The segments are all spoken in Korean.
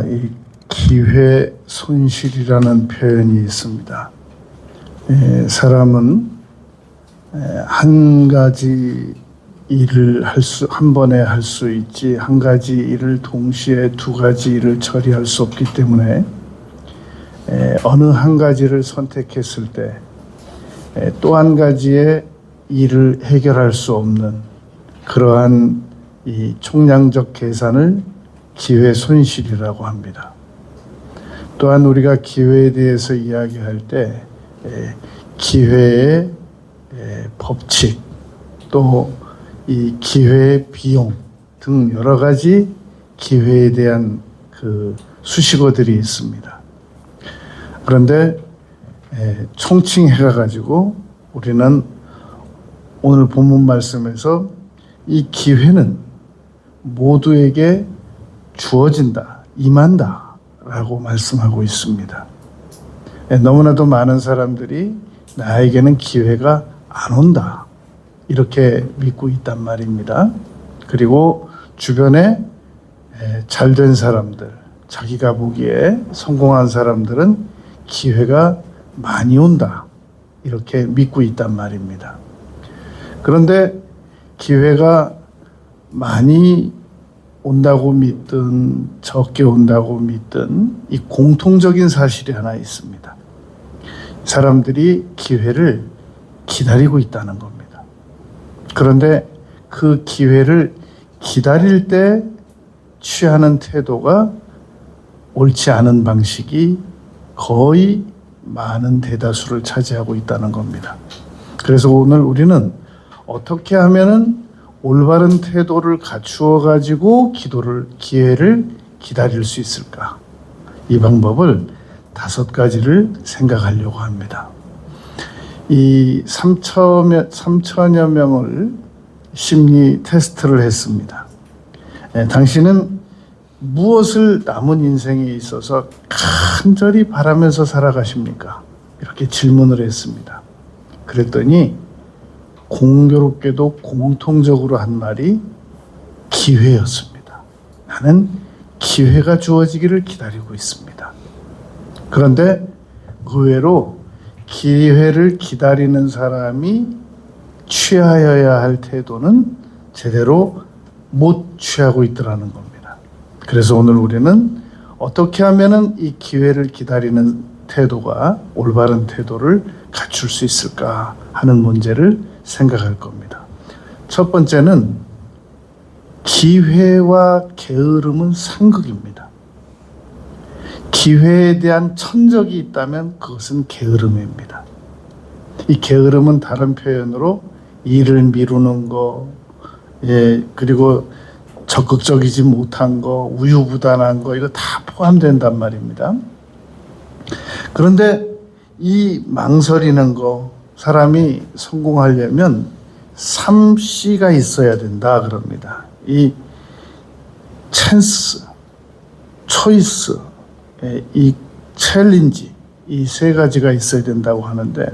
이 기회 손실이라는 표현이 있습니다. 사람은 한 가지 일을 한 번에 할 수 있지, 한 가지 일을 동시에 두 가지 일을 처리할 수 없기 때문에 어느 한 가지를 선택했을 때 또 한 가지의 일을 해결할 수 없는 그러한 이 총량적 계산을 기회 손실이라고 합니다. 또한 우리가 기회에 대해서 이야기할 때 기회의 법칙, 또 이 기회의 비용 등 여러 가지 기회에 대한 그 수식어들이 있습니다. 그런데 총칭해가 가지고 우리는 오늘 본문 말씀에서 이 기회는 모두에게 주어진다, 임한다 라고 말씀하고 있습니다. 너무나도 많은 사람들이 나에게는 기회가 안 온다 이렇게 믿고 있단 말입니다. 그리고 주변에 잘된 사람들, 자기가 보기에 성공한 사람들은 기회가 많이 온다 이렇게 믿고 있단 말입니다. 그런데 기회가 많이 온다고 믿든 적게 온다고 믿든 이 공통적인 사실이 하나 있습니다. 사람들이 기회를 기다리고 있다는 겁니다. 그런데 그 기회를 기다릴 때 취하는 태도가 옳지 않은 방식이 거의 많은 대다수를 차지하고 있다는 겁니다. 그래서 오늘 우리는 어떻게 하면은 올바른 태도를 갖추어 가지고 기회를 기다릴 수 있을까? 이 방법을 5가지를 생각하려고 합니다. 이 3천여 명을 심리 테스트를 했습니다. 당신은 무엇을 남은 인생에 있어서 간절히 바라면서 살아가십니까? 이렇게 질문을 했습니다. 그랬더니 공교롭게도 공통적으로 한 말이 기회였습니다. 나는 기회가 주어지기를 기다리고 있습니다. 그런데 의외로 기회를 기다리는 사람이 취하여야 할 태도는 제대로 못 취하고 있더라는 겁니다. 그래서 오늘 우리는 어떻게 하면은 이 기회를 기다리는 태도가 올바른 태도를 갖출 수 있을까 하는 문제를 생각할 겁니다. 첫 번째는 기회와 게으름은 상극입니다. 기회에 대한 천적이 있다면 그것은 게으름입니다. 이 게으름은 다른 표현으로 일을 미루는 거, 그리고 적극적이지 못한 거, 우유부단한 거, 이거 다 포함된단 말입니다. 그런데 이 망설이는 거, 사람이 성공하려면 3C가 있어야 된다 그럽니다. 이 찬스, 초이스, 이 챌린지, 이 3가지가 있어야 된다고 하는데,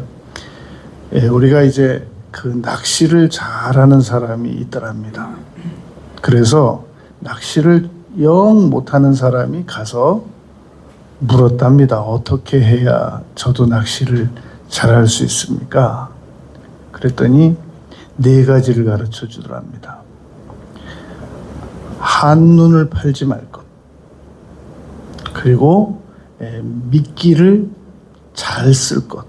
우리가 이제 그 낚시를 잘하는 사람이 있더랍니다. 그래서 낚시를 영 못하는 사람이 가서 물었답니다. 어떻게 해야 저도 낚시를 잘할 수 있습니까? 그랬더니 4가지를 가르쳐 주더랍니다. 한눈을 팔지 말 것, 그리고 미끼를 잘 쓸 것,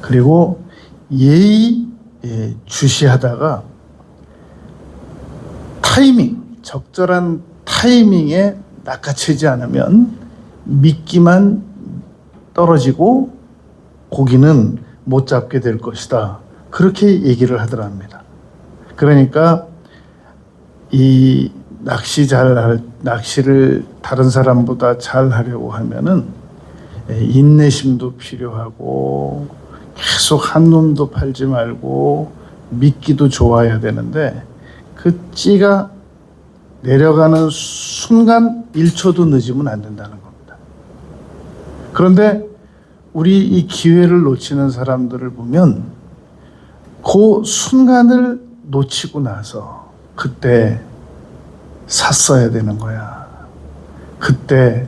그리고 예의 주시하다가 적절한 타이밍에 낚아채지 않으면 미끼만 떨어지고 고기는 못 잡게 될 것이다. 그렇게 얘기를 하더랍니다. 그러니까 이 낚시를 다른 사람보다 잘 하려고 하면은 인내심도 필요하고 계속 한 놈도 팔지 말고 미끼도 좋아야 되는데 그 찌가 내려가는 순간 1초도 늦으면 안 된다는 겁니다. 그런데 우리 이 기회를 놓치는 사람들을 보면 그 순간을 놓치고 나서 그때 샀어야 되는 거야. 그때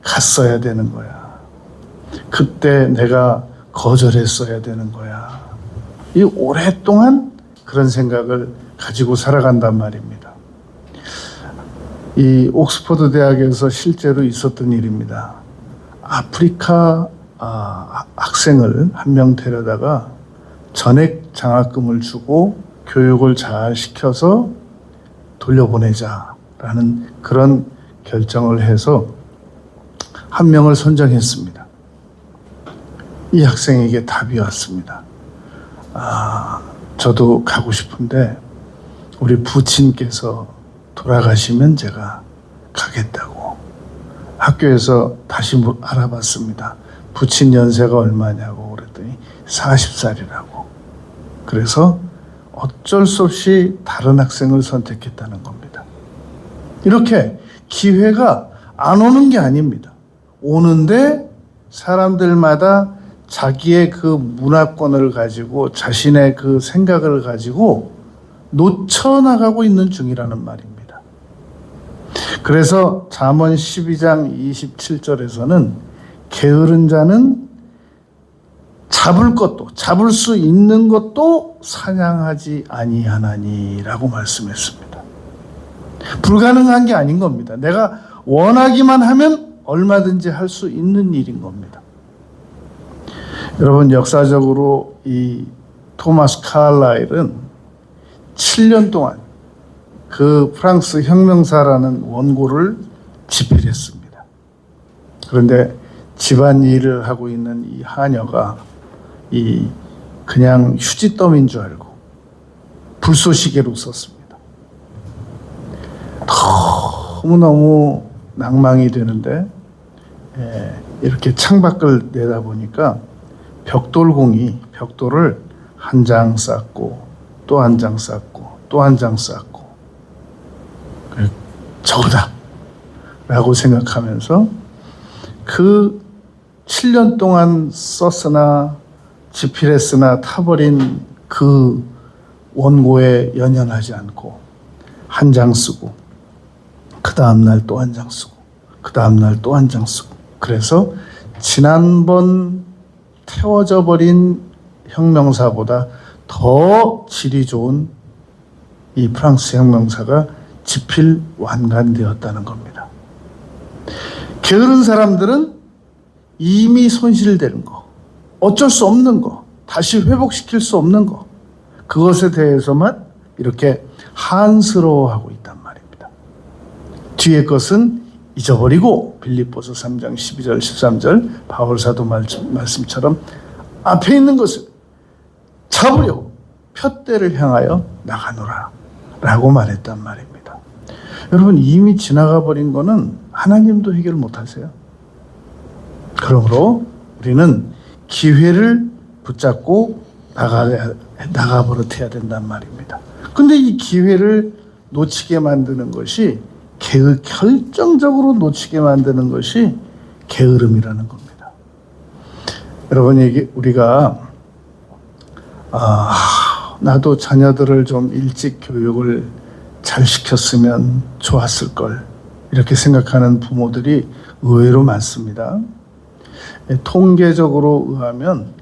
갔어야 되는 거야. 그때 내가 거절했어야 되는 거야. 이 오랫동안 그런 생각을 가지고 살아간단 말입니다. 이 옥스퍼드 대학에서 실제로 있었던 일입니다. 아프리카 학생을 한 명 데려다가 전액 장학금을 주고 교육을 잘 시켜서 돌려보내자라는 그런 결정을 해서 한 명을 선정했습니다. 이 학생에게 답이 왔습니다. 저도 가고 싶은데 우리 부친께서 돌아가시면 제가 가겠다고. 학교에서 다시 알아봤습니다. 부친 연세가 얼마냐고 그랬더니 40살이라고. 그래서 어쩔 수 없이 다른 학생을 선택했다는 겁니다. 이렇게 기회가 안 오는 게 아닙니다. 오는데 사람들마다 자기의 그 문화권을 가지고 자신의 그 생각을 가지고 놓쳐나가고 있는 중이라는 말입니다. 그래서 잠언 12장 27절에서는 게으른 자는 잡을 것도 잡을 수 있는 것도 사냥하지 아니하나니라고 말씀했습니다. 불가능한 게 아닌 겁니다. 내가 원하기만 하면 얼마든지 할 수 있는 일인 겁니다. 여러분, 역사적으로 이 토마스 칼라일은 7년 동안 그 프랑스 혁명사라는 원고를 집필했습니다. 그런데 집안일을 하고 있는 이 하녀가 그냥 휴지더미인 줄 알고 불쏘시개로 썼습니다. 너무너무 낭망이 되는데 이렇게 창밖을 내다보니까 벽돌공이 벽돌을 한 장 쌓고 또 한 장 쌓고 또 한 장 쌓고 저거다 라고 생각하면서 그 7년 동안 썼으나 집필했으나 타버린 그 원고에 연연하지 않고 한 장 쓰고 그 다음날 또 한 장 쓰고 그 다음날 또 한 장 쓰고 그래서 지난번 태워져 버린 혁명사보다 더 질이 좋은 이 프랑스 혁명사가 집필 완간되었다는 겁니다. 게으른 사람들은 이미 손실된 거, 어쩔 수 없는 거, 다시 회복시킬 수 없는 거, 그것에 대해서만 이렇게 한스러워하고 있단 말입니다. 뒤의 것은 잊어버리고 빌립보서 3장 12절 13절 바울사도 말씀처럼 앞에 있는 것을 잡으려고 푯대를 향하여 나가노라 라고 말했단 말입니다. 여러분, 이미 지나가 버린 거는 하나님도 해결 못하세요. 그러므로 우리는 기회를 붙잡고 나가버릇해야 된단 말입니다. 근데 이 기회를 놓치게 만드는 것이 결정적으로 놓치게 만드는 것이 게으름이라는 겁니다. 여러분, 우리가 나도 자녀들을 좀 일찍 교육을 잘 시켰으면 좋았을 걸 이렇게 생각하는 부모들이 의외로 많습니다. 통계적으로 의하면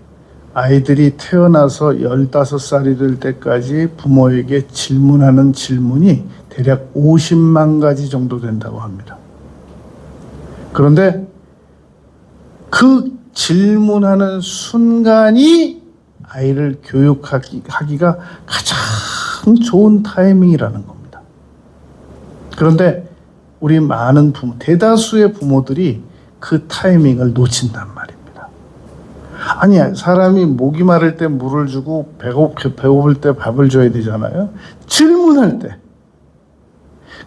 아이들이 태어나서 15살이 될 때까지 부모에게 질문하는 질문이 대략 50만 가지 정도 된다고 합니다. 그런데 그 질문하는 순간이 아이를 교육하기가 가장 좋은 타이밍이라는 겁니다. 그런데 우리 많은 대다수의 부모들이 그 타이밍을 놓친단 말입니다. 아니, 사람이 목이 마를 때 물을 주고 배고플 때 밥을 줘야 되잖아요. 질문할 때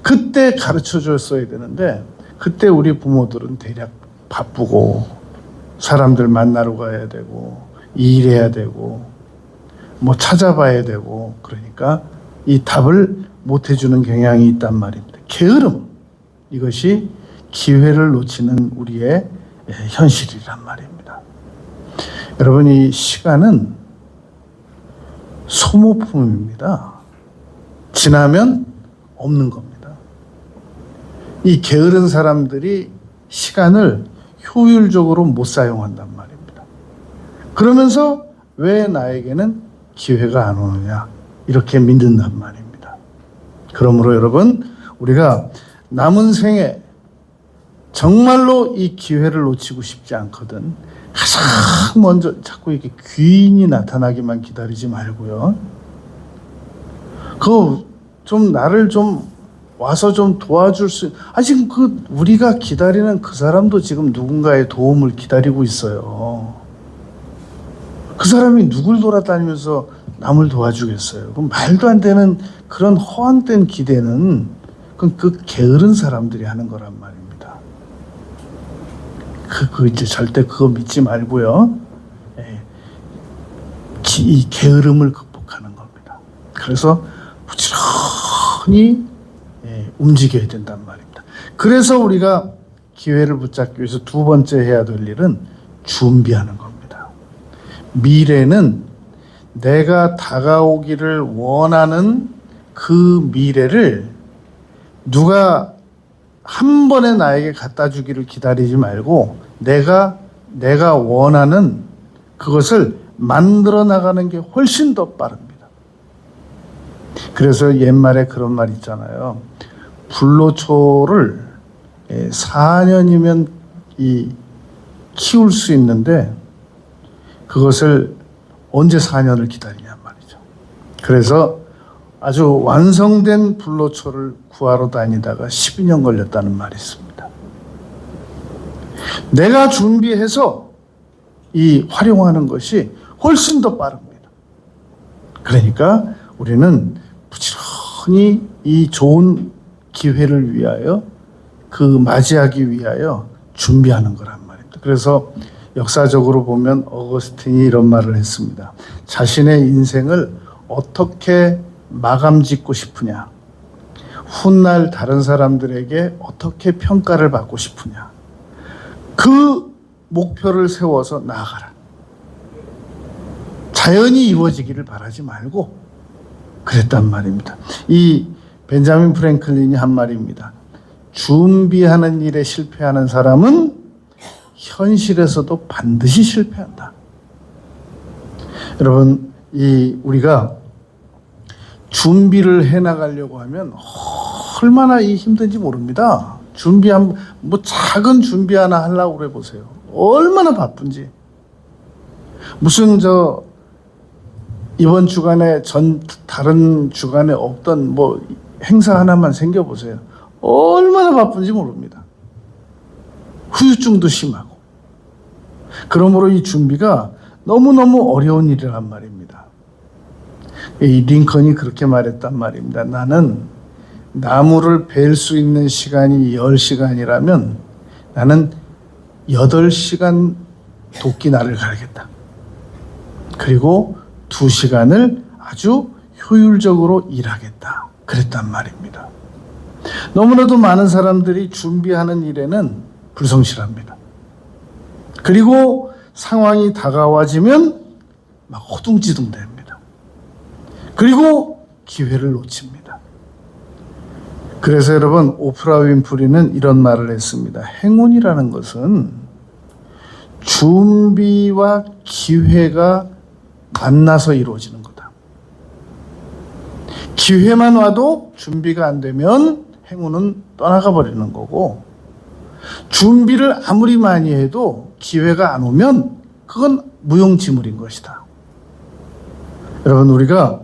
그때 가르쳐 줬어야 되는데 그때 우리 부모들은 대략 바쁘고 사람들 만나러 가야 되고 일해야 되고 뭐 찾아봐야 되고 그러니까 이 답을 못 해주는 경향이 있단 말입니다. 게으름, 이것이 기회를 놓치는 우리의 현실이란 말입니다. 여러분, 이 시간은 소모품입니다. 지나면 없는 겁니다. 이 게으른 사람들이 시간을 효율적으로 못 사용한단 말입니다. 그러면서 왜 나에게는 기회가 안 오느냐 이렇게 믿는단 말입니다. 그러므로 여러분, 우리가 남은 생에 정말로 이 기회를 놓치고 싶지 않거든 가장 먼저 자꾸 이렇게 귀인이 나타나기만 기다리지 말고요. 좀 나를 좀 와서 좀 도와줄 수, 지금 우리가 기다리는 그 사람도 지금 누군가의 도움을 기다리고 있어요. 그 사람이 누굴 돌아다니면서 남을 도와주겠어요? 그럼 말도 안 되는 그런 허황된 기대는 그 게으른 사람들이 하는 거란 말입니다. 이제 절대 그거 믿지 말고요. 이 게으름을 극복하는 겁니다. 그래서 부지런히 움직여야 된단 말입니다. 그래서 우리가 기회를 붙잡기 위해서 두 번째 해야 될 일은 준비하는 겁니다. 미래는 내가 다가오기를 원하는 그 미래를 누가 한 번에 나에게 갖다 주기를 기다리지 말고 내가 원하는 그것을 만들어 나가는 게 훨씬 더 빠릅니다. 그래서 옛말에 그런 말 있잖아요. 불로초를 4년이면 키울 수 있는데 그것을 언제 4년을 기다리냐 말이죠. 그래서 아주 완성된 불로초를 구하러 다니다가 12년 걸렸다는 말이 있습니다. 내가 준비해서 활용하는 것이 훨씬 더 빠릅니다. 그러니까 우리는 부지런히 이 좋은 기회를 위하여 맞이하기 위하여 준비하는 거란 말입니다. 그래서 역사적으로 보면 어거스틴이 이런 말을 했습니다. 자신의 인생을 어떻게 마감 짓고 싶으냐, 훗날 다른 사람들에게 어떻게 평가를 받고 싶으냐, 그 목표를 세워서 나아가라. 자연히 이루어지기를 바라지 말고 그랬단 말입니다. 이 벤자민 프랭클린이 한 말입니다. 준비하는 일에 실패하는 사람은 현실에서도 반드시 실패한다. 여러분, 우리가 준비를 해나가려고 하면 얼마나 힘든지 모릅니다. 작은 준비 하나 하려고 그래 보세요. 얼마나 바쁜지. 무슨 이번 주간에 다른 주간에 없던 행사 하나만 생겨보세요. 얼마나 바쁜지 모릅니다. 후유증도 심하고. 그러므로 이 준비가 너무너무 어려운 일이란 말입니다. 이 링컨이 그렇게 말했단 말입니다. 나는 나무를 벨 수 있는 시간이 10시간이라면 나는 8시간 도끼날을 갈겠다. 그리고 2시간을 아주 효율적으로 일하겠다. 그랬단 말입니다. 너무나도 많은 사람들이 준비하는 일에는 불성실합니다. 그리고 상황이 다가와지면 막 허둥지둥됩니다. 그리고 기회를 놓칩니다. 그래서 여러분, 오프라 윈프리는 이런 말을 했습니다. 행운이라는 것은 준비와 기회가 만나서 이루어지는 거다. 기회만 와도 준비가 안 되면 행운은 떠나가 버리는 거고, 준비를 아무리 많이 해도 기회가 안 오면 그건 무용지물인 것이다. 여러분, 우리가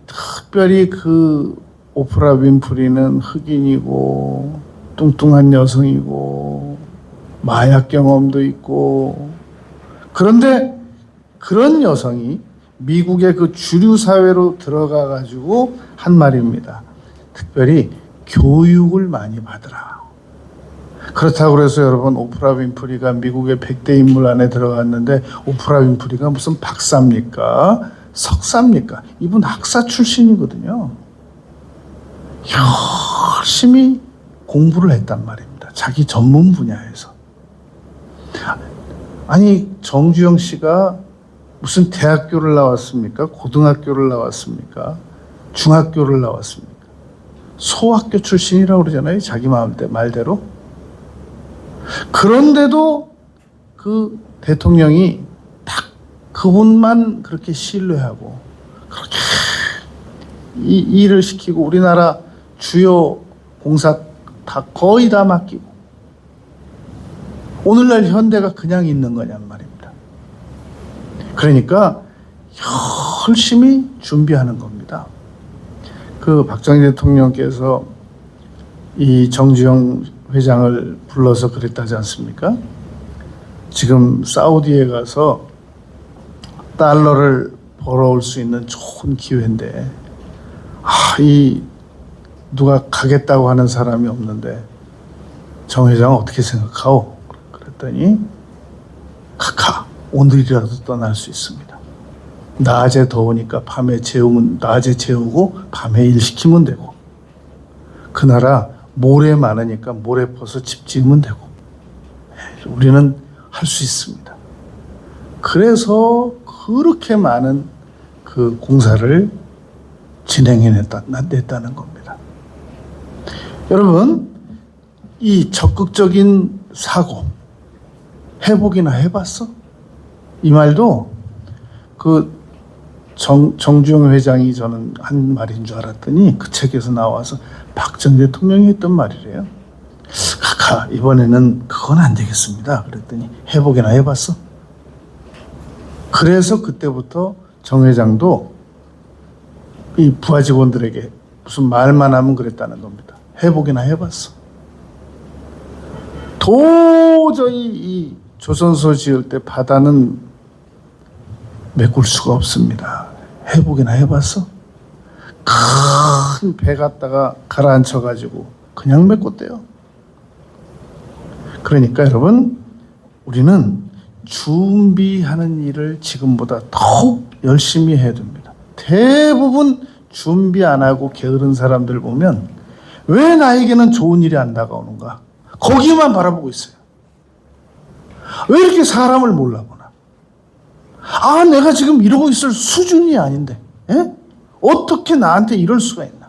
특별히 오프라 윈프리는 흑인이고 뚱뚱한 여성이고 마약 경험도 있고, 그런데 그런 여성이 미국의 주류 사회로 들어가 가지고 한 말입니다. 특별히 교육을 많이 받으라. 그렇다고 해서 여러분, 오프라 윈프리가 미국의 100대 인물 안에 들어갔는데 오프라 윈프리가 무슨 박사입니까? 석사입니까? 이분 학사 출신이거든요. 열심히 공부를 했단 말입니다. 자기 전문 분야에서. 정주영 씨가 무슨 대학교를 나왔습니까? 고등학교를 나왔습니까? 중학교를 나왔습니까? 소학교 출신이라고 그러잖아요. 자기 말대로. 그런데도 그 대통령이 딱 그분만 그렇게 신뢰하고 그렇게 이 일을 시키고 우리나라 주요 공사 거의 다 맡기고 오늘날 현대가 그냥 있는 거냔 말입니다. 그러니까 열심히 준비하는 겁니다. 그 박정희 대통령께서 이 정주영 회장을 불러서 그랬다지 않습니까? 지금 사우디에 가서 달러를 벌어올 수 있는 좋은 기회인데 이 누가 가겠다고 하는 사람이 없는데 정 회장은 어떻게 생각하오? 그랬더니 카카 오늘이라도 떠날 수 있습니다. 낮에 더우니까 밤에 재우면 낮에 재우고 밤에 일 시키면 되고 그 나라 모래 많으니까 모래 퍼서 집 지으면 되고 우리는 할 수 있습니다. 그래서 그렇게 많은 그 공사를 진행해냈다는 겁니다. 여러분, 이 적극적인 사고 해보기나 해봤어? 이 말도 그 정주영 회장이 저는 한 말인 줄 알았더니 그 책에서 나와서 박정희 대통령이 했던 말이래요. 카카 이번에는 그건 안 되겠습니다. 그랬더니 해보기나 해봤어? 그래서 그때부터 정 회장도 이 부하 직원들에게 무슨 말만 하면 그랬다는 겁니다. 해보기나 해봤어. 도저히 이 조선소 지을 때 바다는 메꿀 수가 없습니다. 해보기나 해봤어? 큰 배 갖다가 가라앉혀가지고 그냥 메꿨대요. 그러니까 여러분, 우리는 준비하는 일을 지금보다 더욱 열심히 해야 됩니다. 대부분 준비 안 하고 게으른 사람들 보면 왜 나에게는 좋은 일이 안 다가오는가? 거기만 바라보고 있어요. 왜 이렇게 사람을 몰라보나? 내가 지금 이러고 있을 수준이 아닌데, 어떻게 나한테 이럴 수가 있나?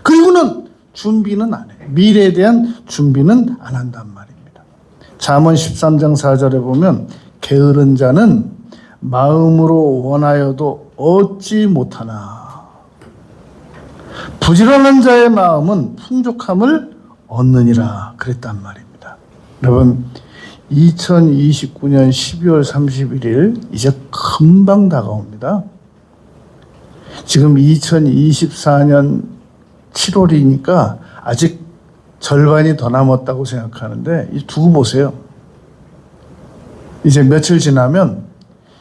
그리고는 준비는 안 해. 미래에 대한 준비는 안 한단 말입니다. 잠언 13장 4절에 보면 게으른 자는 마음으로 원하여도 얻지 못하나 부지런한 자의 마음은 풍족함을 얻느니라 그랬단 말입니다. 여러분 2029년 12월 31일 이제 금방 다가옵니다. 지금 2024년 7월이니까 아직 절반이 더 남았다고 생각하는데 두고 보세요. 이제 며칠 지나면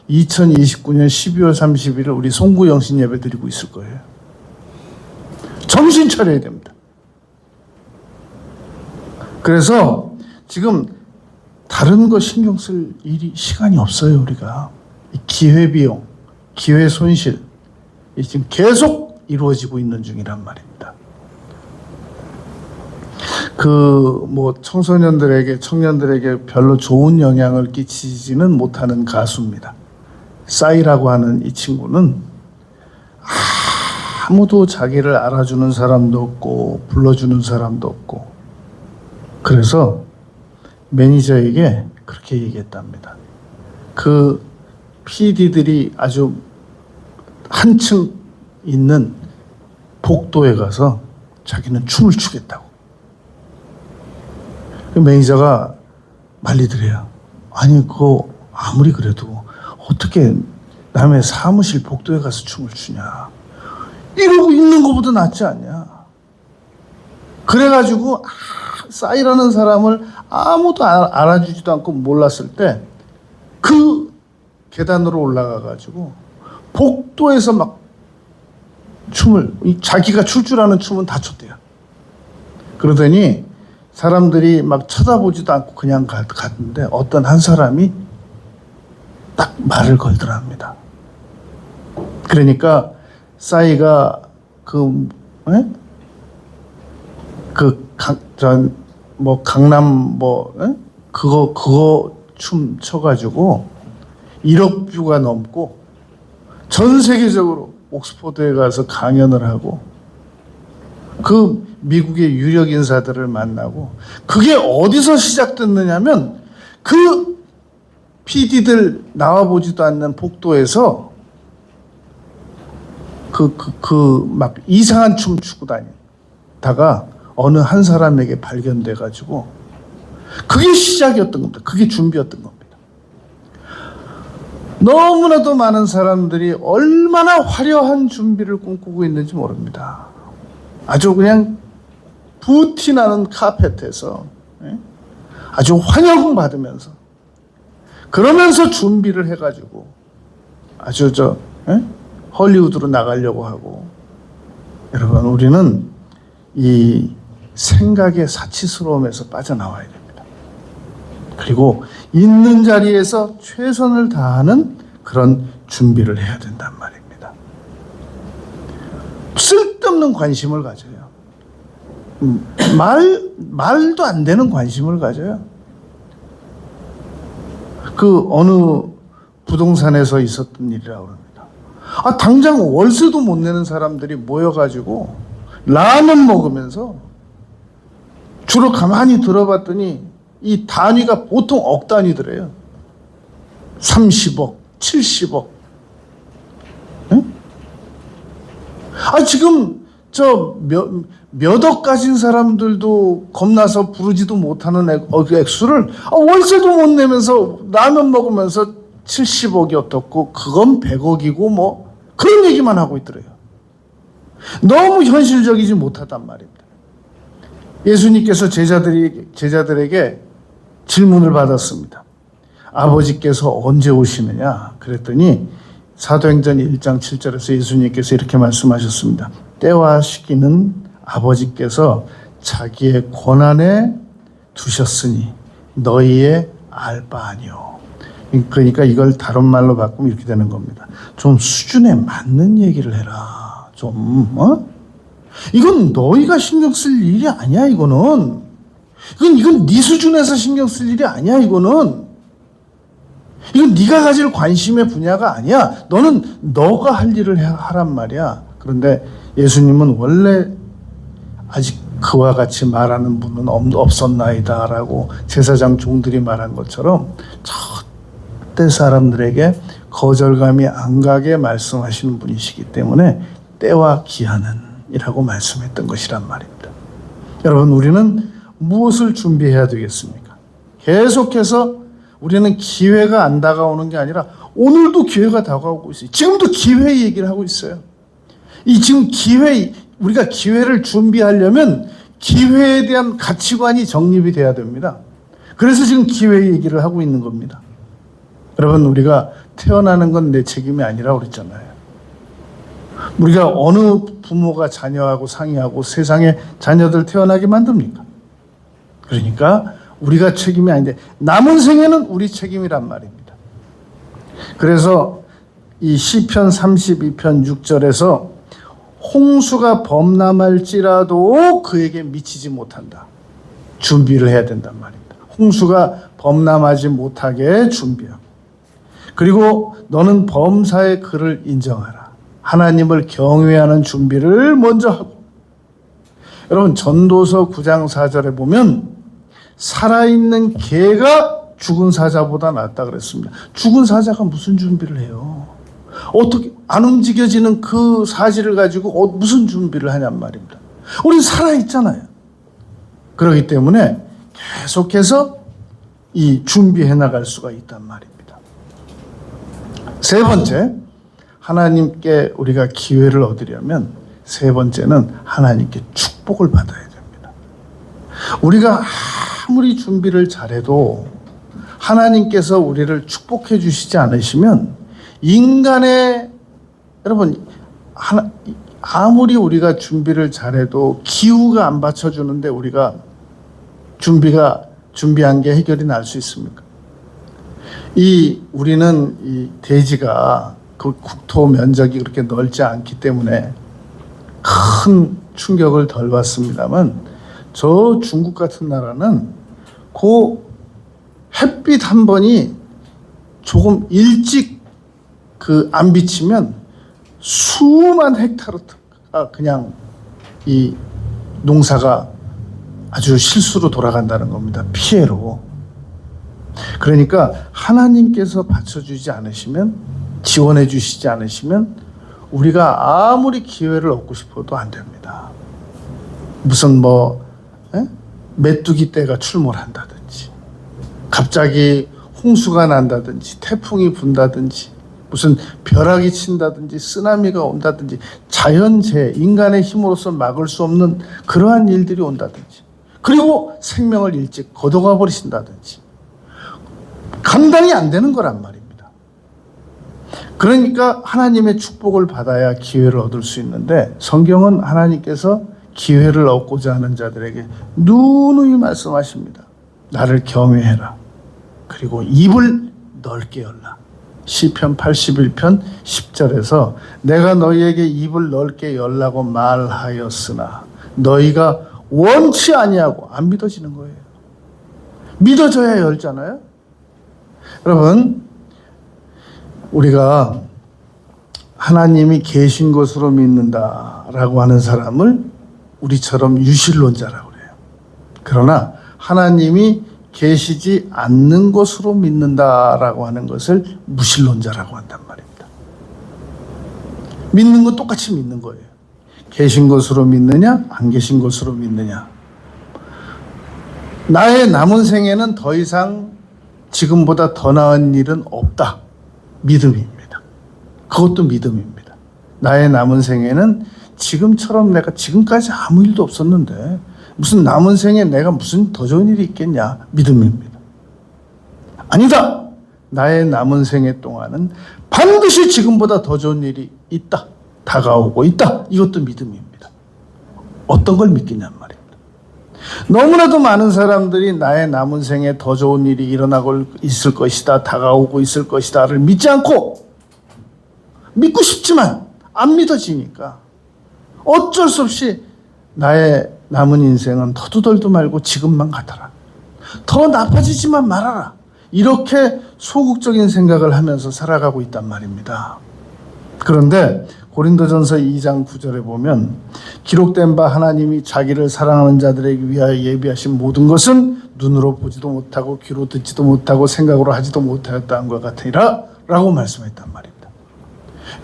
2029년 12월 30일 우리 송구 영신 예배 드리고 있을 거예요. 정신 차려야 됩니다. 그래서 지금 다른 거 신경 쓸 시간이 없어요. 우리가 기회비용, 기회 손실 지금 계속 이루어지고 있는 중이란 말입니다. 청소년들에게 청년들에게 별로 좋은 영향을 끼치지는 못하는 가수입니다. 싸이라고 하는 이 친구는 아무도 자기를 알아주는 사람도 없고 불러주는 사람도 없고 그래서 매니저에게 그렇게 얘기했답니다. 그 PD들이 아주 한층 있는 복도에 가서 자기는 춤을 추겠다고. 그 매니저가 말리더래요. 아니 그거 아무리 그래도 어떻게 남의 사무실 복도에 가서 춤을 추냐. 이러고 있는 것보다 낫지 않냐. 그래가지고 싸이라는 사람을 아무도 알아주지도 않고 몰랐을 때 그 계단으로 올라가가지고 복도에서 막 춤을 자기가 출 줄 아는 춤은 다 췄대요. 그러더니 사람들이 막 쳐다보지도 않고 그냥 갔는데 어떤 한 사람이 딱 말을 걸더랍니다. 그러니까 싸이가 강남 그거 춤 춰가지고 1억 뷰가 넘고 전 세계적으로 옥스퍼드에 가서 강연을 하고 그 미국의 유력 인사들을 만나고, 그게 어디서 시작됐느냐면 그 PD들 나와보지도 않는 복도에서 막 이상한 춤 추고 다니다가 어느 한 사람에게 발견돼가지고, 그게 시작이었던 겁니다. 그게 준비였던 겁니다. 너무나도 많은 사람들이 얼마나 화려한 준비를 꿈꾸고 있는지 모릅니다. 아주 그냥 부티나는 카펫에서 아주 환영받으면서, 그러면서 준비를 해가지고 아주 헐리우드로 나가려고 하고. 여러분, 우리는 이 생각의 사치스러움에서 빠져나와야 됩니다. 그리고 있는 자리에서 최선을 다하는 그런 준비를 해야 된단 말입니다. 쓸데없는 관심을 가져요. 말도 안 되는 관심을 가져요. 그 어느 부동산에서 있었던 일이라고 합니다. 당장 월세도 못 내는 사람들이 모여가지고 라면 먹으면서, 주로 가만히 들어봤더니 이 단위가 보통 억 단위더래요. 30억, 70억. 응? 지금 몇 억 가진 사람들도 겁나서 부르지도 못하는 액수를 월세도 못 내면서 라면 먹으면서 70억이 어떻고 그건 100억이고 뭐 그런 얘기만 하고 있더래요. 너무 현실적이지 못하단 말입니다. 예수님께서 제자들에게 질문을 받았습니다. 아버지께서 언제 오시느냐? 그랬더니 사도행전 1장 7절에서 예수님께서 이렇게 말씀하셨습니다. 때와 시기는 아버지께서 자기의 권한에 두셨으니 너희의 알 바 아니요. 그러니까 이걸 다른 말로 바꾸면 이렇게 되는 겁니다. 좀 수준에 맞는 얘기를 해라. 이건 너희가 신경 쓸 일이 아니야. 이건 네 수준에서 신경 쓸 일이 아니야. 이건 네가 가질 관심의 분야가 아니야. 너는 너가 할 일을 하란 말이야. 그런데 예수님은 원래 아직 그와 같이 말하는 분은 없었나이다 라고 제사장 종들이 말한 것처럼 절대 사람들에게 거절감이 안 가게 말씀하시는 분이시기 때문에 때와 기한은 이라고 말씀했던 것이란 말입니다. 여러분, 우리는 무엇을 준비해야 되겠습니까? 계속해서 우리는 기회가 안 다가오는 게 아니라 오늘도 기회가 다가오고 있어요. 지금도 기회 얘기를 하고 있어요. 지금 우리가 기회를 준비하려면 기회에 대한 가치관이 정립이 돼야 됩니다. 그래서 지금 기회 얘기를 하고 있는 겁니다. 여러분, 우리가 태어나는 건 내 책임이 아니라고 그랬잖아요. 우리가 어느 부모가 자녀하고 상의하고 세상에 자녀들 태어나게 만듭니까? 그러니까 우리가 책임이 아닌데 남은 생애는 우리 책임이란 말입니다. 그래서 이 시편 32편 6절에서 홍수가 범람할지라도 그에게 미치지 못한다. 준비를 해야 된단 말입니다. 홍수가 범람하지 못하게 준비하고, 그리고 너는 범사의 그를 인정하라. 하나님을 경외하는 준비를 먼저 하고. 여러분, 전도서 9장 4절에 보면 살아있는 개가 죽은 사자보다 낫다 그랬습니다. 죽은 사자가 무슨 준비를 해요? 어떻게 안 움직여지는 그 사실을 가지고 무슨 준비를 하냔 말입니다. 우린 살아있잖아요. 그렇기 때문에 계속해서 이 준비해 나갈 수가 있단 말입니다. 세 번째, 하나님께 우리가 기회를 얻으려면 세 번째는 하나님께 축복을 받아야 됩니다. 우리가 아무리 준비를 잘해도 하나님께서 우리를 축복해 주시지 않으시면 여러분, 아무리 우리가 준비를 잘해도 기후가 안 받쳐주는데 우리가 준비한 게 해결이 날 수 있습니까? 우리는 이 대지가 그 국토 면적이 그렇게 넓지 않기 때문에 큰 충격을 덜 받습니다만, 저 중국 같은 나라는 그 햇빛 한 번이 조금 일찍 안 비치면 수만 헥타르가 그냥 농사가 아주 실수로 돌아간다는 겁니다. 피해로. 그러니까 하나님께서 받쳐주지 않으시면, 지원해 주시지 않으시면 우리가 아무리 기회를 얻고 싶어도 안 됩니다. 무슨 메뚜기 떼가 출몰한다든지, 갑자기 홍수가 난다든지, 태풍이 분다든지, 무슨 벼락이 친다든지, 쓰나미가 온다든지, 자연재해, 인간의 힘으로서 막을 수 없는 그러한 일들이 온다든지, 그리고 생명을 일찍 거둬가 버리신다든지, 감당이 안 되는 거란 말입니다. 그러니까 하나님의 축복을 받아야 기회를 얻을 수 있는데, 성경은 하나님께서 기회를 얻고자 하는 자들에게 누누이 말씀하십니다. 나를 경외해라. 그리고 입을 넓게 열라. 시편 81편 10절에서 내가 너희에게 입을 넓게 열라고 말하였으나 너희가 원치 아니하고, 안 믿어지는 거예요. 믿어져야 열잖아요. 여러분, 우리가 하나님이 계신 것으로 믿는다라고 하는 사람을 우리처럼 유실론자라고 그래요. 그러나 하나님이 계시지 않는 것으로 믿는다라고 하는 것을 무실론자라고 한단 말입니다. 믿는 건 똑같이 믿는 거예요. 계신 것으로 믿느냐, 안 계신 것으로 믿느냐. 나의 남은 생에는 더 이상 지금보다 더 나은 일은 없다. 믿음입니다. 그것도 믿음입니다. 나의 남은 생에는 지금처럼 내가 지금까지 아무 일도 없었는데 무슨 남은 생에 내가 무슨 더 좋은 일이 있겠냐. 믿음입니다. 아니다. 나의 남은 생애 동안은 반드시 지금보다 더 좋은 일이 있다. 다가오고 있다. 이것도 믿음입니다. 어떤 걸 믿겠냔 말입니다. 너무나도 많은 사람들이 나의 남은 생에 더 좋은 일이 일어나고 있을 것이다. 다가오고 있을 것이다를 믿지 않고, 믿고 싶지만 안 믿어지니까 어쩔 수 없이 나의 남은 인생은 터두덜도 말고 지금만 가더라. 더 나빠지지만 말아라. 이렇게 소극적인 생각을 하면서 살아가고 있단 말입니다. 그런데 고린도전서 2장 9절에 보면 기록된 바 하나님이 자기를 사랑하는 자들에게 위하여 예비하신 모든 것은 눈으로 보지도 못하고 귀로 듣지도 못하고 생각으로 하지도 못하였다는 것 같으니라 라고 말씀했단 말입니다.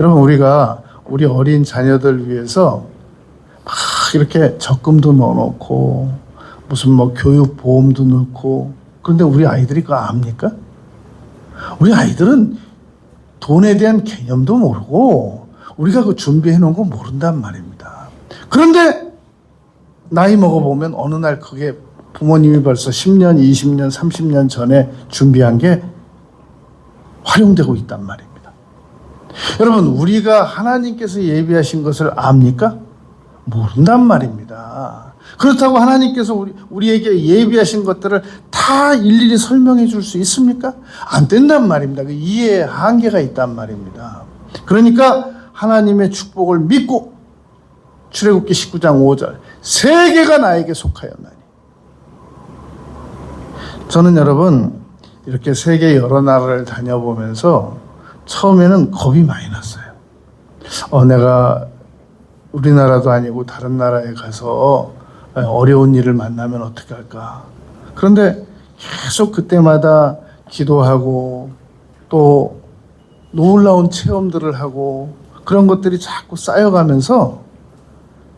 여러분, 우리가 우리 어린 자녀들 위해서 막 이렇게 적금도 넣어놓고 무슨 교육보험도 넣고, 그런데 우리 아이들이 그거 압니까? 우리 아이들은 돈에 대한 개념도 모르고 우리가 그 준비해 놓은 거 모른단 말입니다. 그런데 나이 먹어보면 어느 날 그게 부모님이 벌써 10년, 20년, 30년 전에 준비한 게 활용되고 있단 말입니다. 여러분, 우리가 하나님께서 예비하신 것을 압니까? 모른단 말입니다. 그렇다고 하나님께서 우리에게 예비하신 것들을 다 일일이 설명해 줄 수 있습니까? 안 된단 말입니다. 그 이해에 한계가 있단 말입니다. 그러니까 하나님의 축복을 믿고, 출애굽기 19장 5절, 세계가 나에게 속하였나니. 저는 여러분, 이렇게 세계 여러 나라를 다녀보면서 처음에는 겁이 많이 났어요. 내가 우리나라도 아니고 다른 나라에 가서 어려운 일을 만나면 어떻게 할까. 그런데 계속 그때마다 기도하고 또 놀라운 체험들을 하고 그런 것들이 자꾸 쌓여가면서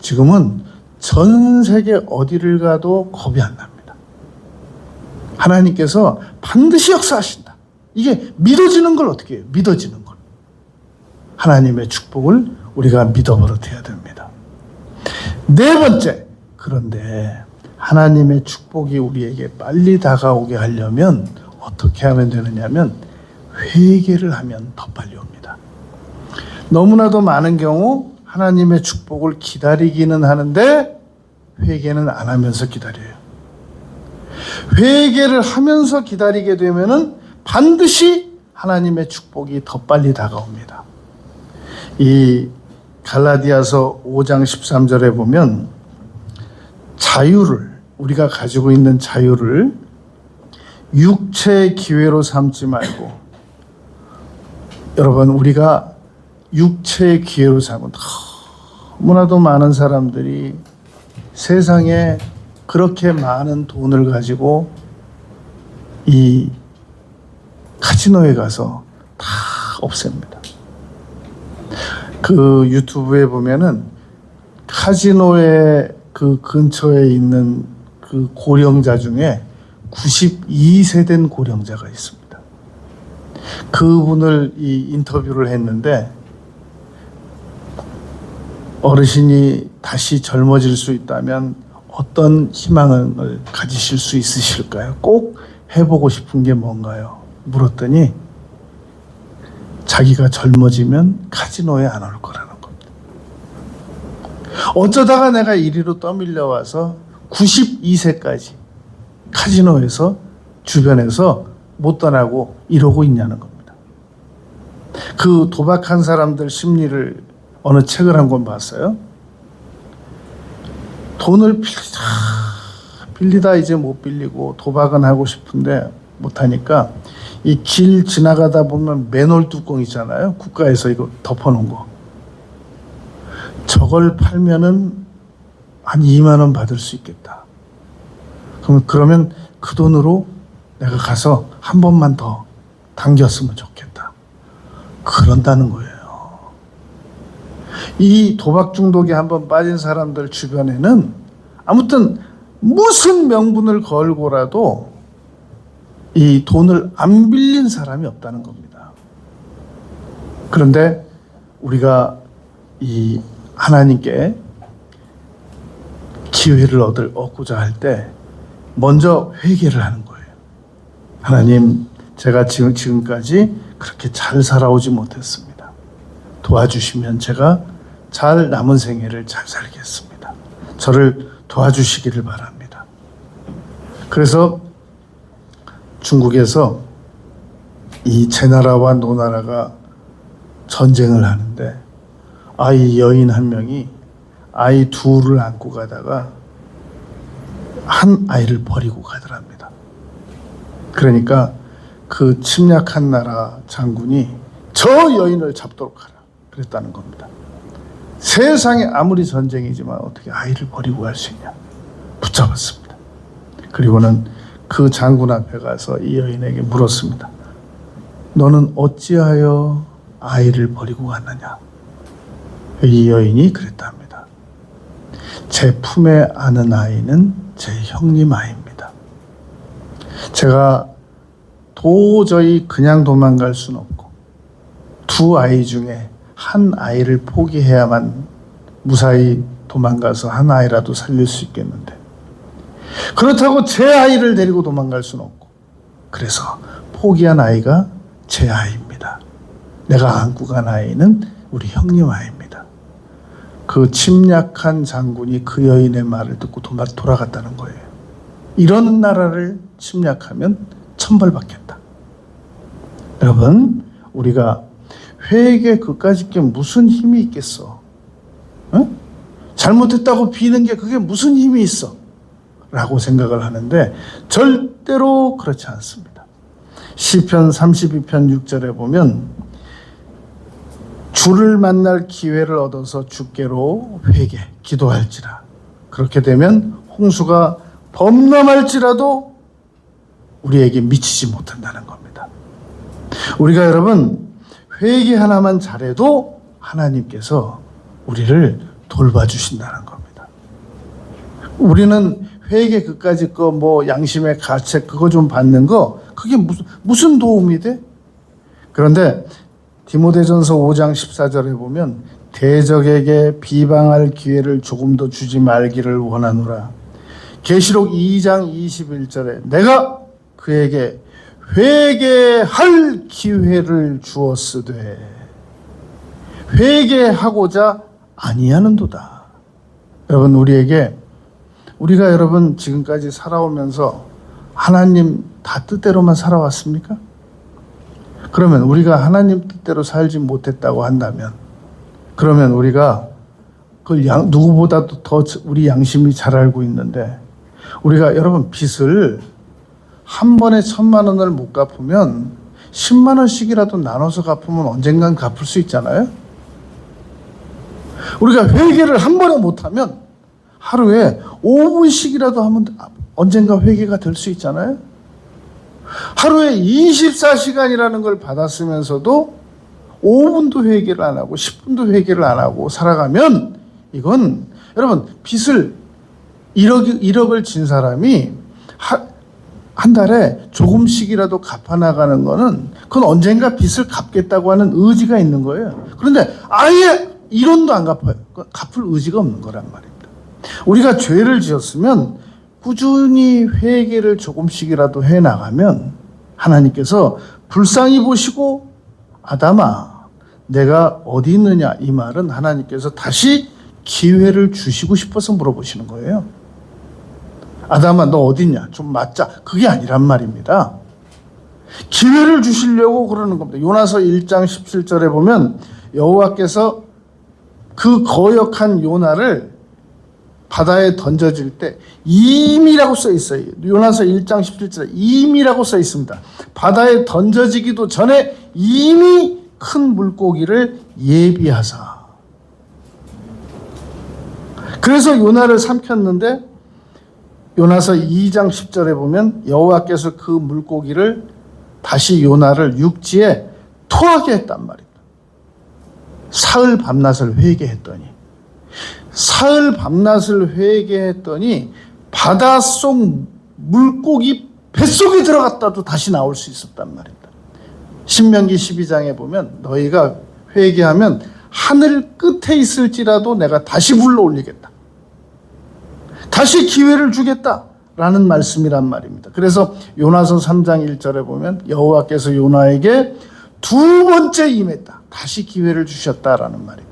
지금은 전 세계 어디를 가도 겁이 안 납니다. 하나님께서 반드시 역사하신다. 이게 믿어지는 걸 어떻게 해요? 믿어지는 걸. 하나님의 축복을 우리가 믿어버릇해야 됩니다. 네 번째, 그런데 하나님의 축복이 우리에게 빨리 다가오게 하려면 어떻게 하면 되느냐면 회개를 하면 더 빨리 옵니다. 너무나도 많은 경우 하나님의 축복을 기다리기는 하는데 회개는 안 하면서 기다려요. 회개를 하면서 기다리게 되면은 반드시 하나님의 축복이 더 빨리 다가옵니다. 이 갈라디아서 5장 13절에 보면 자유를, 우리가 가지고 있는 자유를 육체의 기회로 삼지 말고, 여러분, 우리가 육체의 기회로 삼은, 너무나도 많은 사람들이 세상에 그렇게 많은 돈을 가지고 이 카지노에 가서 다 없앱니다. 그 유튜브에 보면은 카지노의 그 근처에 있는 그 고령자 중에 92세 된 고령자가 있습니다. 그분을 인터뷰를 했는데 어르신이 다시 젊어질 수 있다면 어떤 희망을 가지실 수 있으실까요? 꼭 해보고 싶은 게 뭔가요? 물었더니 자기가 젊어지면 카지노에 안 올 거라는 겁니다. 어쩌다가 내가 이리로 떠밀려 와서 92세까지 카지노에서 주변에서 못 떠나고 이러고 있냐는 겁니다. 그 도박한 사람들 심리를 어느 책을 한 권 봤어요. 돈을 빌리다 이제 못 빌리고 도박은 하고 싶은데 못하니까 이 길 지나가다 보면 맨홀 뚜껑 있잖아요. 국가에서 이거 덮어놓은 거. 저걸 팔면은 한 2만 원 받을 수 있겠다. 그러면 그 돈으로 내가 가서 한 번만 더 당겼으면 좋겠다. 그런다는 거예요. 이 도박 중독에 한번 빠진 사람들 주변에는 아무튼 무슨 명분을 걸고라도 이 돈을 안 빌린 사람이 없다는 겁니다. 그런데 우리가 이 하나님께 기회를 얻고자 할 때 먼저 회개를 하는 거예요. 하나님, 제가 지금까지 그렇게 잘 살아오지 못했습니다. 도와주시면 제가 잘 남은 생애를 잘 살겠습니다. 저를 도와주시기를 바랍니다. 그래서 중국에서 이 제나라와 노나라가 전쟁을 하는데 아이 여인 한 명이 아이 둘을 안고 가다가 한 아이를 버리고 가더랍니다. 그러니까 그 침략한 나라 장군이 저 여인을 잡도록 하라 그랬다는 겁니다. 세상에 아무리 전쟁이지만 어떻게 아이를 버리고 갈 수 있냐. 붙잡았습니다. 그리고는 그 장군 앞에 가서 이 여인에게 물었습니다. 너는 어찌하여 아이를 버리고 갔느냐. 이 여인이 그랬답니다. 제 품에 안은 아이는 제 형님 아이입니다. 제가 도저히 그냥 도망갈 수는 없고 두 아이 중에 한 아이를 포기해야만 무사히 도망가서 한 아이라도 살릴 수 있겠는데 그렇다고 제 아이를 데리고 도망갈 수는 없고 그래서 포기한 아이가 제 아이입니다. 내가 안고 간 아이는 우리 형님 아이입니다. 그 침략한 장군이 그 여인의 말을 듣고 돌아갔다는 거예요. 이런 나라를 침략하면 천벌받겠다. 여러분, 우리가 회개 그까짓 게 무슨 힘이 있겠어? 응? 잘못했다고 비는 게 그게 무슨 힘이 있어? 라고 생각을 하는데 절대로 그렇지 않습니다. 시편 32편 6절에 보면 주를 만날 기회를 얻어서 주께로 기도할지라. 그렇게 되면 홍수가 범람할지라도 우리에게 미치지 못한다는 겁니다. 우리가 여러분 회개 하나만 잘해도 하나님께서 우리를 돌봐주신다는 겁니다. 우리는 회개 그까짓 거 뭐 양심의 가책 그거 좀 받는 거 그게 무슨 도움이 돼? 그런데 디모데전서 5장 14절에 보면 대적에게 비방할 기회를 조금 더 주지 말기를 원하노라. 계시록 2장 21절에 내가 그에게 회개할 기회를 주었으되 회개하고자 아니하는도다. 여러분 우리가 여러분 지금까지 살아오면서 하나님 다 뜻대로만 살아왔습니까? 그러면 우리가 하나님 뜻대로 살지 못했다고 한다면 그러면 우리가 그걸 누구보다도 더 우리 양심이 잘 알고 있는데 우리가 여러분 빚을 한 번에 1,000만 원을 못 갚으면 10만 원씩이라도 나눠서 갚으면 언젠간 갚을 수 있잖아요. 우리가 회개를 한 번에 못하면 하루에 5분씩이라도 하면 언젠가 회개가 될 수 있잖아요. 하루에 24시간이라는 걸 받았으면서도 5분도 회개를 안 하고 10분도 회개를 안 하고 살아가면 이건 여러분 빚을 1억을 진 사람이 한 달에 조금씩이라도 갚아나가는 거는 그건 언젠가 빚을 갚겠다고 하는 의지가 있는 거예요. 그런데 아예 1원도 안 갚아요. 갚을 의지가 없는 거란 말입니다. 우리가 죄를 지었으면 꾸준히 회개를 조금씩이라도 해나가면 하나님께서 불쌍히 보시고 아담아 내가 어디 있느냐 이 말은 하나님께서 다시 기회를 주시고 싶어서 물어보시는 거예요. 아담아 너 어디 있냐 좀 맞자 그게 아니란 말입니다. 기회를 주시려고 그러는 겁니다. 요나서 1장 17절에 보면 여호와께서 그 거역한 요나를 바다에 던져질 때 임이라고 써 있어요. 요나서 1장 17절에 임이라고 써 있습니다. 바다에 던져지기도 전에 이미 큰 물고기를 예비하사. 그래서 요나를 삼켰는데 요나서 2장 10절에 보면 여호와께서 그 물고기를 다시 요나를 육지에 토하게 했단 말입니다. 사흘 밤낮을 회개했더니 바닷속 물고기 뱃속에 들어갔다도 다시 나올 수 있었단 말입니다. 신명기 12장에 보면 너희가 회개하면 하늘 끝에 있을지라도 내가 다시 불러올리겠다. 다시 기회를 주겠다라는 말씀이란 말입니다. 그래서 요나서 3장 1절에 보면 여호와께서 요나에게 두 번째 임했다. 다시 기회를 주셨다라는 말입니다.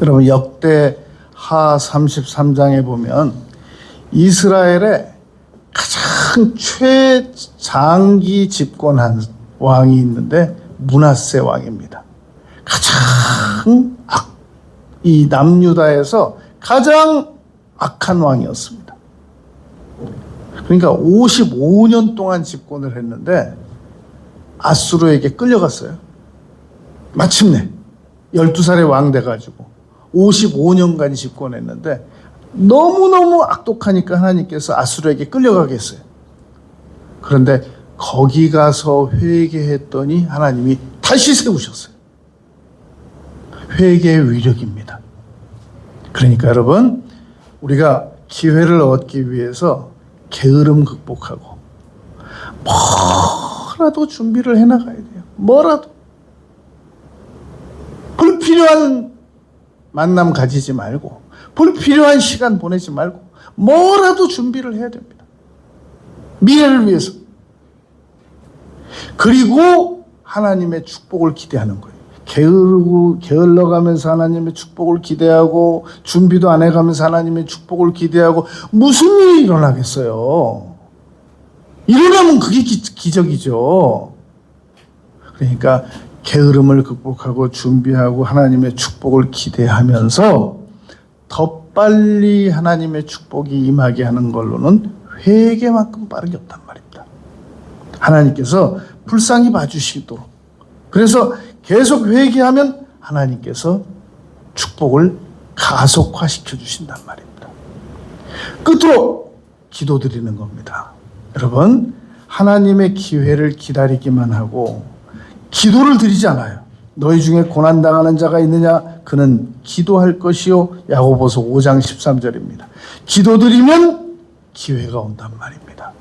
여러분 역대하 33장에 보면 이스라엘의 가장 최장기 집권한 왕이 있는데 므낫세 왕입니다. 가장 이 남유다에서 가장 악한 왕이었습니다. 그러니까 55년 동안 집권을 했는데 아수르에게 끌려갔어요. 마침내 12살의 왕 돼가지고 55년간 집권했는데 너무너무 악독하니까 하나님께서 아수르에게 끌려가게 했어요. 그런데 거기 가서 회개했더니 하나님이 다시 세우셨어요. 회개의 위력입니다. 그러니까 여러분 우리가 기회를 얻기 위해서 게으름 극복하고 뭐라도 준비를 해나가야 돼요. 뭐라도 불필요한 만남 가지지 말고 불필요한 시간 보내지 말고 뭐라도 준비를 해야 됩니다. 미래를 위해서. 그리고 하나님의 축복을 기대하는 거예요. 게을러가면서 하나님의 축복을 기대하고 준비도 안 해가면서 하나님의 축복을 기대하고 무슨 일이 일어나겠어요? 일어나면 그게 기적이죠. 그러니까 게으름을 극복하고 준비하고 하나님의 축복을 기대하면서 더 빨리 하나님의 축복이 임하게 하는 걸로는 회개만큼 빠르게 없단 말입니다. 하나님께서 불쌍히 봐주시도록. 그래서 계속 회개하면 하나님께서 축복을 가속화시켜 주신단 말입니다. 끝으로 기도드리는 겁니다. 여러분 하나님의 기회를 기다리기만 하고 기도를 드리지 않아요. 너희 중에 고난당하는 자가 있느냐? 그는 기도할 것이요. 야고보서 5장 13절입니다. 기도드리면 기회가 온단 말입니다.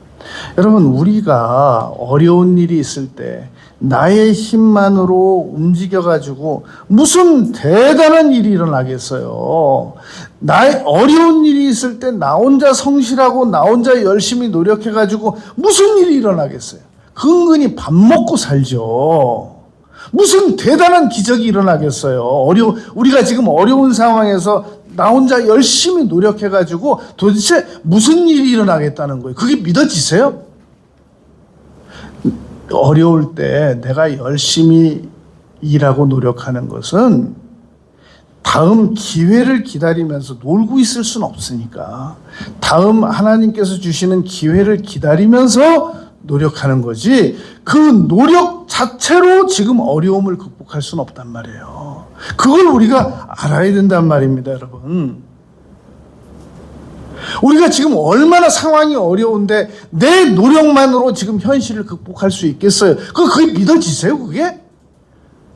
여러분 우리가 어려운 일이 있을 때 나의 힘만으로 움직여가지고 무슨 대단한 일이 일어나겠어요. 나의 어려운 일이 있을 때 나 혼자 성실하고 나 혼자 열심히 노력해가지고 무슨 일이 일어나겠어요. 근근히 밥 먹고 살죠. 무슨 대단한 기적이 일어나겠어요. 우리가 지금 어려운 상황에서 나 혼자 열심히 노력해가지고 도대체 무슨 일이 일어나겠다는 거예요. 그게 믿어지세요? 어려울 때 내가 열심히 일하고 노력하는 것은 다음 기회를 기다리면서 놀고 있을 수는 없으니까 다음 하나님께서 주시는 기회를 기다리면서 노력하는 거지 그 노력 자체로 지금 어려움을 극복할 수는 없단 말이에요. 그걸 우리가 알아야 된단 말입니다, 여러분. 우리가 지금 얼마나 상황이 어려운데 내 노력만으로 지금 현실을 극복할 수 있겠어요? 그게 믿어지세요, 그게?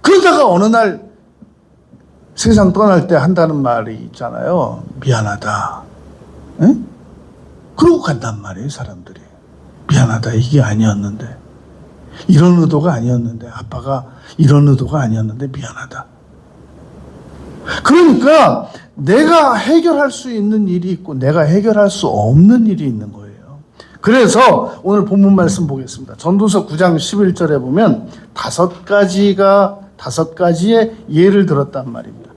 그러다가 어느 날 세상 떠날 때 한다는 말이 있잖아요. 미안하다. 응? 그러고 간단 말이에요, 사람들이. 미안하다, 이게 아니었는데. 이런 의도가 아니었는데. 아빠가 이런 의도가 아니었는데 미안하다. 그러니까 내가 해결할 수 있는 일이 있고 내가 해결할 수 없는 일이 있는 거예요. 그래서 오늘 본문 말씀 보겠습니다. 전도서 9장 11절에 보면 5가지의 예를 들었단 말입니다.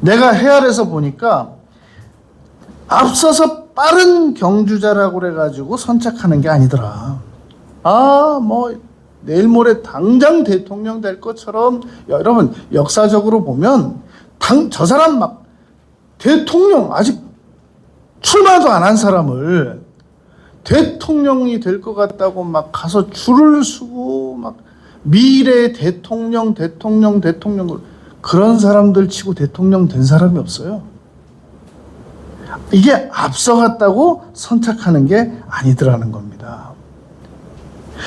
내가 헤아려서 보니까 앞서서 빠른 경주자라고 그래가지고 선착하는 게 아니더라. 내일 모레 당장 대통령 될 것처럼, 여러분 역사적으로 보면 저 사람 막 대통령 아직 출마도 안 한 사람을 대통령이 될 것 같다고 막 가서 줄을 서고 막 미래 대통령 그런 사람들 치고 대통령 된 사람이 없어요. 이게 앞서갔다고 선착하는 게 아니더라는 겁니다.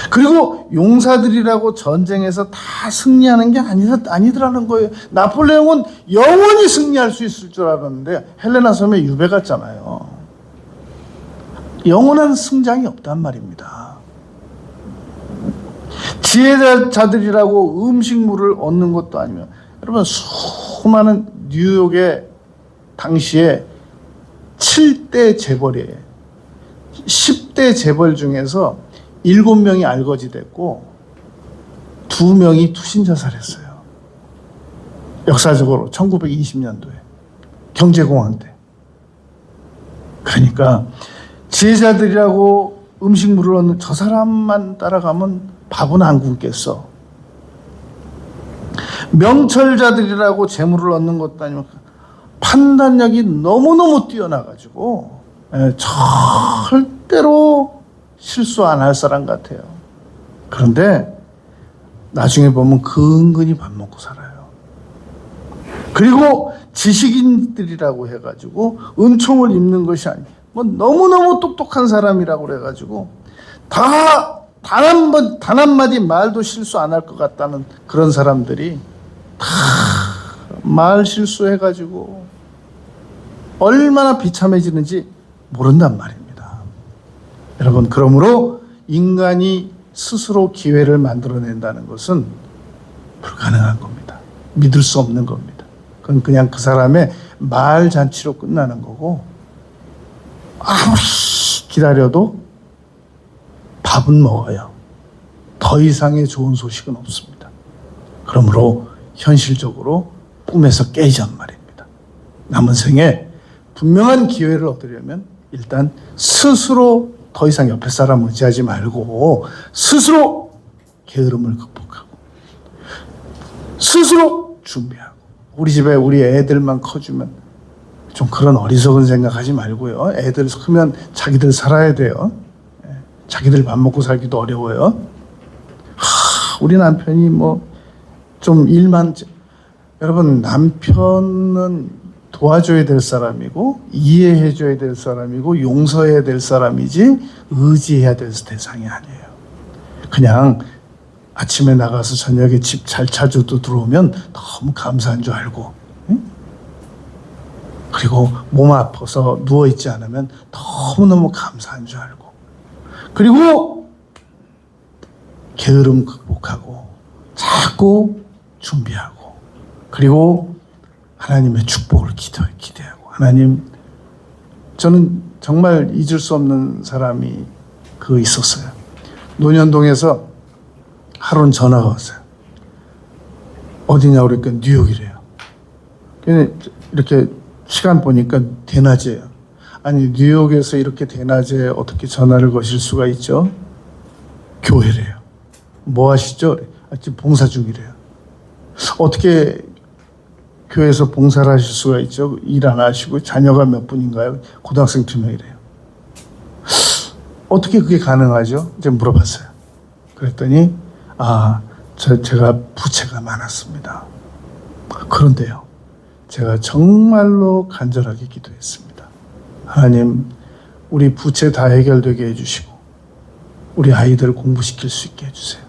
그리고 용사들이라고 전쟁에서 다 승리하는 게 아니더라는 거예요. 나폴레옹은 영원히 승리할 수 있을 줄 알았는데 헬레나 섬에 유배 갔잖아요. 영원한 승장이 없단 말입니다. 지혜자들이라고 음식물을 얻는 것도 아니면, 여러분 수많은 뉴욕의 당시에 7대 재벌이에요. 10대 재벌 중에서 7명이 알거지 됐고 2명이 투신자살했어요. 역사적으로 1920년도에 경제공황 때. 그러니까 지혜자들이라고 음식물을 얻는 저 사람만 따라가면 밥은 안 굶겠어. 명철자들이라고 재물을 얻는 것도 아니면 판단력이 너무너무 뛰어나가지고 절대로 실수 안 할 사람 같아요. 그런데 나중에 보면 근근히 밥 먹고 살아요. 그리고 지식인들이라고 해가지고 은총을 입는 것이 아니에요. 너무너무 똑똑한 사람이라고 그래가지고 단 한마디 말도 실수 안 할 것 같다는 그런 사람들이 다 말 실수해가지고 얼마나 비참해지는지 모른단 말입니다. 여러분, 그러므로 인간이 스스로 기회를 만들어낸다는 것은 불가능한 겁니다. 믿을 수 없는 겁니다. 그건 그냥 그 사람의 말 잔치로 끝나는 거고, 아무리 기다려도 밥은 먹어요. 더 이상의 좋은 소식은 없습니다. 그러므로 현실적으로 꿈에서 깨자는 말입니다. 남은 생에 분명한 기회를 얻으려면 일단 스스로 더 이상 옆에 사람 의지하지 말고 스스로 게으름을 극복하고 스스로 준비하고, 우리 집에 우리 애들만 커주면 좀 그런 어리석은 생각하지 말고요. 애들 크면 자기들 살아야 돼요. 자기들 밥 먹고 살기도 어려워요. 우리 남편이 좀 일만, 여러분 남편은 도와줘야 될 사람이고 이해해줘야 될 사람이고 용서해야 될 사람이지 의지해야 될 대상이 아니에요. 그냥 아침에 나가서 저녁에 집 잘 찾아도 들어오면 너무 감사한 줄 알고, 그리고 몸 아파서 누워있지 않으면 너무너무 감사한 줄 알고, 그리고 게으름 극복하고 자꾸 준비하고, 그리고 하나님의 축복을 기대하고. 하나님, 저는 정말 잊을 수 없는 사람이 있었어요. 논현동에서 하루는 전화가 왔어요. 어디냐고 그러니까 뉴욕이래요. 이렇게 시간 보니까 대낮이에요. 아니, 뉴욕에서 이렇게 대낮에 어떻게 전화를 거실 수가 있죠? 교회래요. 뭐 하시죠? 지금 봉사 중이래요. 어떻게 교회에서 봉사를 하실 수가 있죠? 일 안 하시고 자녀가 몇 분인가요? 고등학생 2명이래요. 어떻게 그게 가능하죠? 이제 물어봤어요. 그랬더니 제가 부채가 많았습니다. 그런데요, 제가 정말로 간절하게 기도했습니다. 하나님, 우리 부채 다 해결되게 해주시고 우리 아이들 공부시킬 수 있게 해주세요.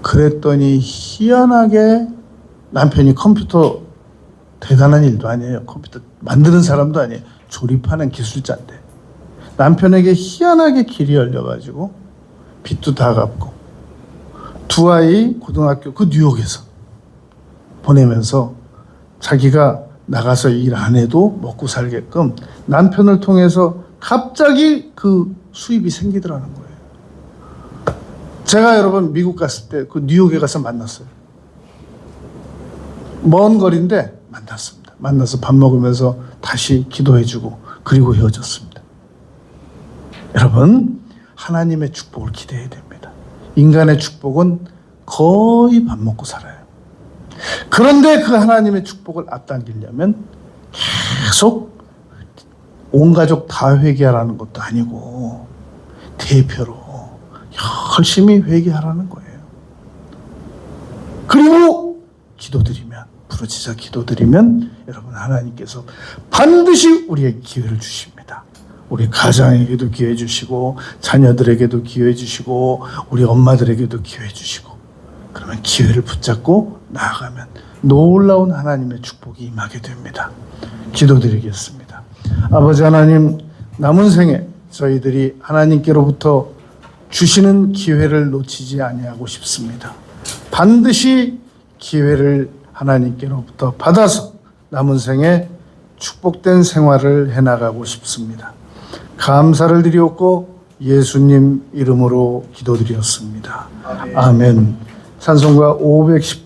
그랬더니 희한하게 남편이 컴퓨터 대단한 일도 아니에요. 컴퓨터 만드는 사람도 아니에요. 조립하는 기술자인데 남편에게 희한하게 길이 열려가지고 빚도 다 갚고 두 아이 고등학교 그 뉴욕에서 보내면서 자기가 나가서 일 안 해도 먹고 살게끔 남편을 통해서 갑자기 그 수입이 생기더라는 거예요. 제가 여러분 미국 갔을 때 그 뉴욕에 가서 만났어요. 먼 거리인데 만났습니다. 만나서 밥 먹으면서 다시 기도해주고 그리고 헤어졌습니다. 여러분, 하나님의 축복을 기대해야 됩니다. 인간의 축복은 거의 밥 먹고 살아요. 그런데 그 하나님의 축복을 앞당기려면 계속 온 가족 다 회개하라는 것도 아니고 대표로 열심히 회개하라는 거예요. 그리고 기도드리면, 부르짖어 기도드리면 여러분 하나님께서 반드시 우리에게 기회를 주십니다. 우리 가장에게도 기회 주시고 자녀들에게도 기회 주시고 우리 엄마들에게도 기회 주시고 그러면 기회를 붙잡고 나아가면 놀라운 하나님의 축복이 임하게 됩니다. 기도드리겠습니다. 아버지 하나님, 남은 생에 저희들이 하나님께로부터 주시는 기회를 놓치지 아니하고 싶습니다. 반드시 기회를 하나님께로부터 받아서 남은 생에 축복된 생활을 해나가고 싶습니다. 감사를 드리옵고 예수님 이름으로 기도드렸습니다. 아멘. 찬송가 510